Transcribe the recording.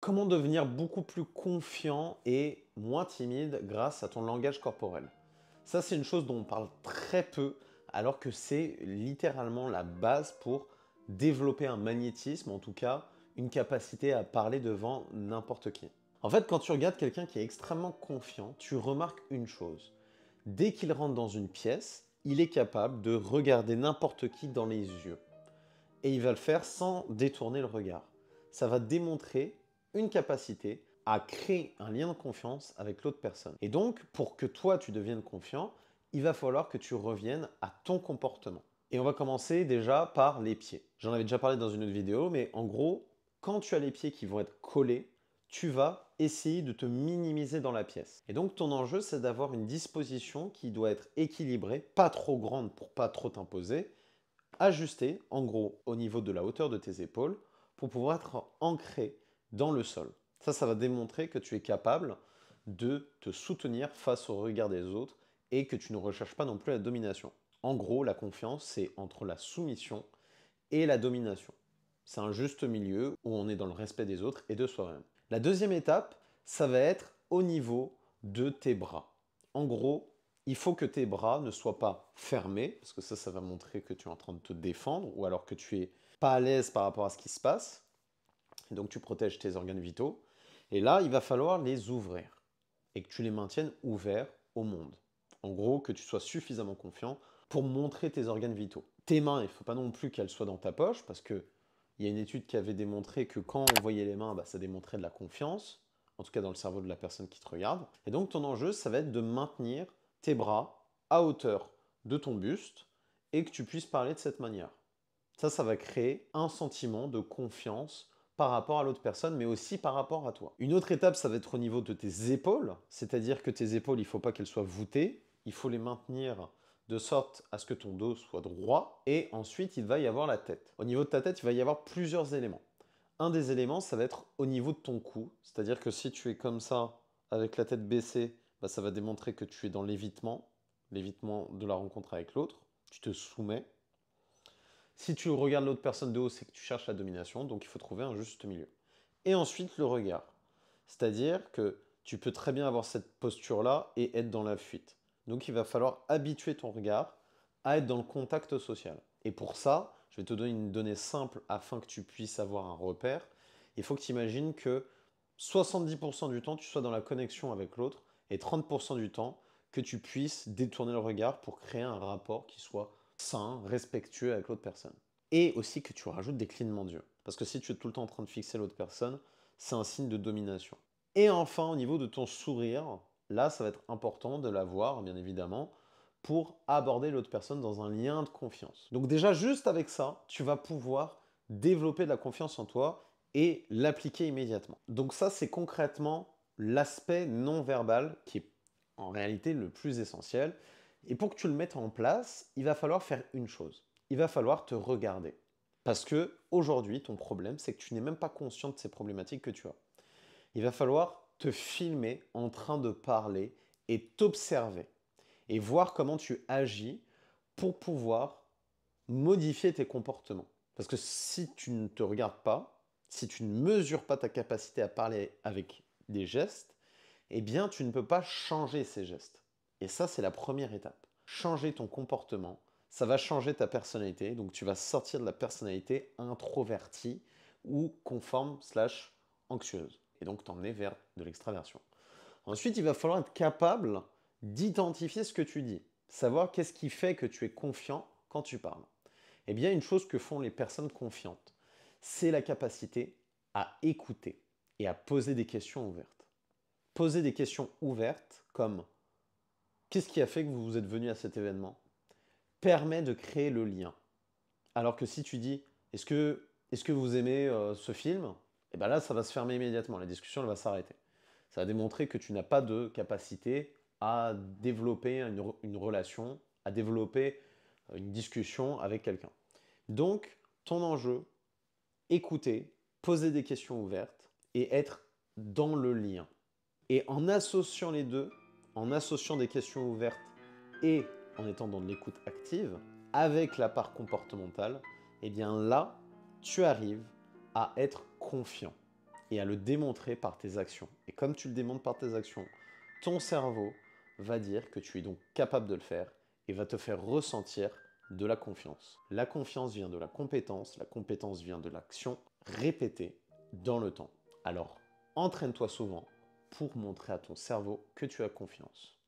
Comment devenir beaucoup plus confiant et moins timide grâce à ton langage corporel? Ça, c'est une chose dont on parle très peu, alors que c'est littéralement la base pour développer un magnétisme, en tout cas une capacité à parler devant n'importe qui. En fait, quand tu regardes quelqu'un qui est extrêmement confiant, tu remarques une chose. Dès qu'il rentre dans une pièce, il est capable de regarder n'importe qui dans les yeux et il va le faire sans détourner le regard. Ça va démontrer une capacité à créer un lien de confiance avec l'autre personne. Et donc, pour que toi, tu deviennes confiant, il va falloir que tu reviennes à ton comportement. Et on va commencer déjà par les pieds. J'en avais déjà parlé dans une autre vidéo, mais en gros, quand tu as les pieds qui vont être collés, tu vas essayer de te minimiser dans la pièce. Et donc ton enjeu, c'est d'avoir une disposition qui doit être équilibrée, pas trop grande pour pas trop t'imposer, ajusté en gros au niveau de la hauteur de tes épaules pour pouvoir être ancré dans le sol. Ça va démontrer que tu es capable de te soutenir face au regard des autres et que tu ne recherches pas non plus la domination. En gros, la confiance, c'est entre la soumission et la domination. C'est un juste milieu où on est dans le respect des autres et de soi-même. La deuxième étape, ça va être au niveau de tes bras. En gros, il faut que tes bras ne soient pas fermés, parce que ça va montrer que tu es en train de te défendre, ou alors que tu es pas à l'aise par rapport à ce qui se passe. Et donc tu protèges tes organes vitaux. Et là, il va falloir les ouvrir, et que tu les maintiennes ouverts au monde. En gros, que tu sois suffisamment confiant pour montrer tes organes vitaux. Tes mains, il ne faut pas non plus qu'elles soient dans ta poche, parce que il y a une étude qui avait démontré que quand on voyait les mains, ça démontrait de la confiance, en tout cas dans le cerveau de la personne qui te regarde. Et donc ton enjeu, ça va être de maintenir tes bras à hauteur de ton buste et que tu puisses parler de cette manière. Ça va créer un sentiment de confiance par rapport à l'autre personne, mais aussi par rapport à toi. Une autre étape, ça va être au niveau de tes épaules, c'est-à-dire que tes épaules, il ne faut pas qu'elles soient voûtées, il faut les maintenir de sorte à ce que ton dos soit droit, et ensuite il va y avoir la tête. Au niveau de ta tête, il va y avoir plusieurs éléments. Un des éléments, ça va être au niveau de ton cou, c'est-à-dire que si tu es comme ça, avec la tête baissée, ça va démontrer que tu es dans l'évitement de la rencontre avec l'autre, tu te soumets. Si tu regardes l'autre personne de haut, c'est que tu cherches la domination, donc il faut trouver un juste milieu. Et ensuite, le regard. C'est-à-dire que tu peux très bien avoir cette posture-là et être dans la fuite. Donc il va falloir habituer ton regard à être dans le contact social. Et pour ça, je vais te donner une donnée simple afin que tu puisses avoir un repère. Il faut que tu imagines que 70% du temps, tu sois dans la connexion avec l'autre et 30% du temps, que tu puisses détourner le regard pour créer un rapport qui soit sain, respectueux avec l'autre personne. Et aussi que tu rajoutes des clignements d'yeux. Parce que si tu es tout le temps en train de fixer l'autre personne, c'est un signe de domination. Et enfin, au niveau de ton sourire, là, ça va être important de l'avoir, bien évidemment, pour aborder l'autre personne dans un lien de confiance. Donc déjà, juste avec ça, tu vas pouvoir développer de la confiance en toi et l'appliquer immédiatement. Donc ça, c'est concrètement l'aspect non verbal qui est en réalité le plus essentiel. Et pour que tu le mettes en place, il va falloir faire une chose. Il va falloir te regarder. Parce que aujourd'hui, ton problème, c'est que tu n'es même pas conscient de ces problématiques que tu as. Il va falloir te filmer en train de parler et t'observer et voir comment tu agis pour pouvoir modifier tes comportements. Parce que si tu ne te regardes pas, si tu ne mesures pas ta capacité à parler avec des gestes, eh bien tu ne peux pas changer ces gestes. Et ça, c'est la première étape. Changer ton comportement, ça va changer ta personnalité. Donc tu vas sortir de la personnalité introvertie ou conforme slash anxieuse. Et donc t'emmener vers de l'extraversion. Ensuite, il va falloir être capable d'identifier ce que tu dis. Savoir qu'est-ce qui fait que tu es confiant quand tu parles. Eh bien, une chose que font les personnes confiantes, c'est la capacité à écouter et à poser des questions ouvertes. Poser des questions ouvertes comme qu'est-ce qui a fait que vous êtes venu à cet événement permet de créer le lien. Alors que si tu dis est-ce que vous aimez ce film, et bien là ça va se fermer immédiatement, la discussion elle va s'arrêter. Ça va démontrer que tu n'as pas de capacité à développer une relation, à développer une discussion avec quelqu'un. Donc ton enjeu, écouter, poser des questions ouvertes et être dans le lien. Et en associant les deux, en associant des questions ouvertes et en étant dans de l'écoute active, avec la part comportementale, eh bien là, tu arrives à être confiant. et à le démontrer par tes actions. Et comme tu le démontres par tes actions, ton cerveau va dire que tu es donc capable de le faire et va te faire ressentir de la confiance. La confiance vient de la compétence vient de l'action répétée dans le temps. Alors, entraîne-toi souvent pour montrer à ton cerveau que tu as confiance.